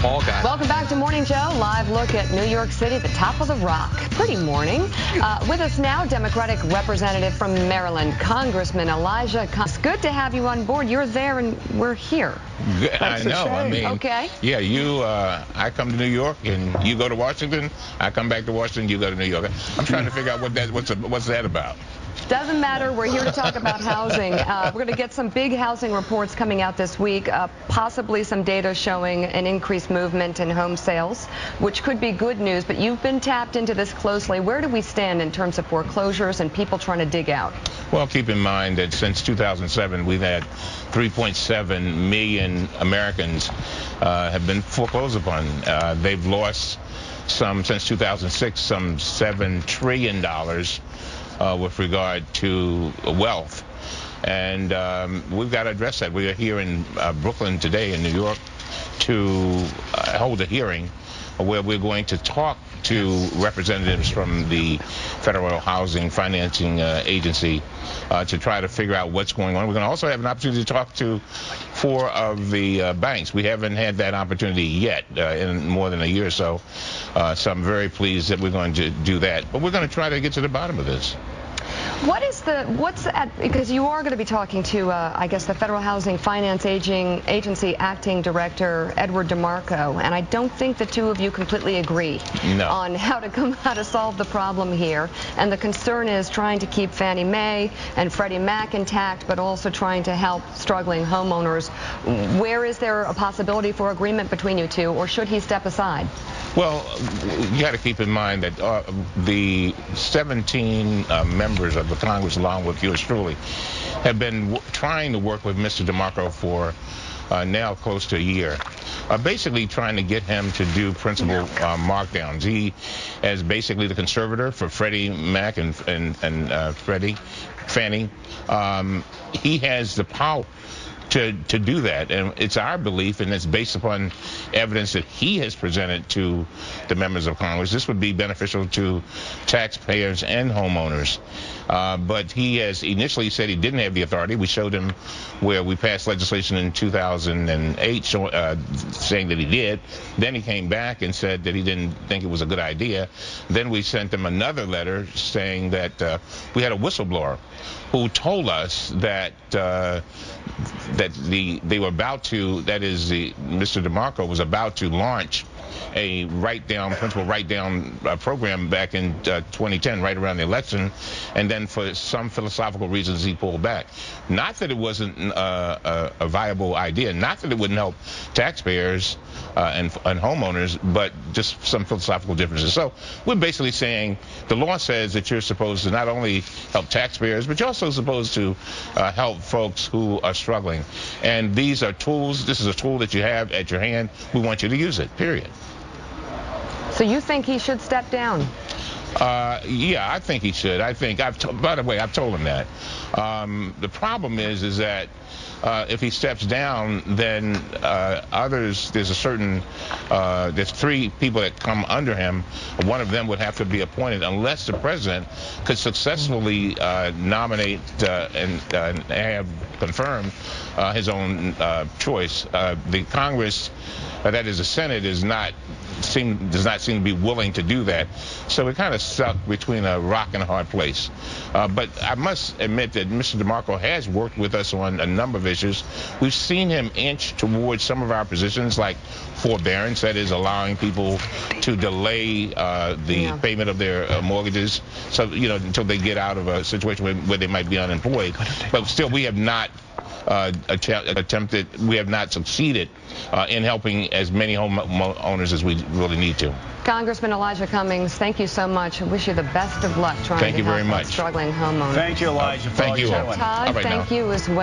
All got it. Welcome back to Morning Joe. Live look at New York City, the top of the rock. Pretty morning. With us now, Democratic representative from Maryland, Congressman Elijah Cummings. Good to have you on board. You're there and we're here. I know. I mean, okay. Yeah, I come to New York and you go to Washington. I come back to Washington. You go to New York. I'm trying to figure out what's that about. Doesn't matter. We're here to talk about housing. We're going to get some big housing reports coming out this week, possibly some data showing an increased movement in home sales, which could be good news. But you've been tapped into this closely. Where do we stand in terms of foreclosures and people trying to dig out? Well, keep in mind that since 2007, we've had 3.7 million Americans have been foreclosed upon. They've lost since 2006, some $7 trillion. With regard to wealth. And we've got to address that. We are here in Brooklyn today in New York to hold a hearing where we're going to talk to representatives from the Federal Housing Financing Agency to try to figure out what's going on. We're going to also have an opportunity to talk to 4 of the banks. We haven't had that opportunity yet in more than a year or so. So I'm very pleased that we're going to do that. But we're going to try to get to the bottom of this. Because you are going to be talking to, I guess, the Federal Housing Finance Agency Acting Director, Edward DeMarco, and I don't think the two of you completely agree on how to solve the problem here. And the concern is trying to keep Fannie Mae and Freddie Mac intact, but also trying to help struggling homeowners. Where is there a possibility for agreement between you two, or should he step aside? Well, you got to keep in mind that the 17 members of the Congress, along with yours truly, have been trying to work with Mr. DeMarco for now close to a year, basically trying to get him to do principal markdowns. He is basically the conservator for Freddie Mac and Fannie. He has the power to do that, and it's our belief, and it's based upon evidence that he has presented to the members of Congress. This would be beneficial to taxpayers and homeowners. But he has initially said he didn't have the authority. We showed him where we passed legislation in 2008 saying that he did. Then he came back and said that he didn't think it was a good idea. Then we sent him another letter saying that we had a whistleblower who told us that they were about to, that is, Mr. DeMarco was about to launch a principal write-down program back in 2010, right around the election, and then for some philosophical reasons he pulled back. Not that it wasn't a viable idea, not that it wouldn't help taxpayers and homeowners, but just some philosophical differences. So we're basically saying the law says that you're supposed to not only help taxpayers, but you're also supposed to help folks who are struggling. And these are tools. This is a tool that you have at your hand. We want you to use it, period. So you think he should step down? Yeah, I think he should. By the way, I've told him that. The problem is that if he steps down, then there's 3 people that come under him. One of them would have to be appointed unless the president could successfully nominate and have confirmed his own choice. The Congress, that is the Senate, does not seem to be willing to do that. So we're kind of stuck between a rock and a hard place. But I must admit that Mr. DeMarco has worked with us on a number of issues. We've seen him inch towards some of our positions, like forbearance, that is allowing people to delay the payment of their mortgages, so until they get out of a situation where they might be unemployed. But still, we have not we have not succeeded in helping as many homeowners as we really need to. Congressman Elijah Cummings, thank you so much. I wish you the best of luck trying to help struggling homeowners. Thank you, Elijah. Thank you. Todd, thank you as well.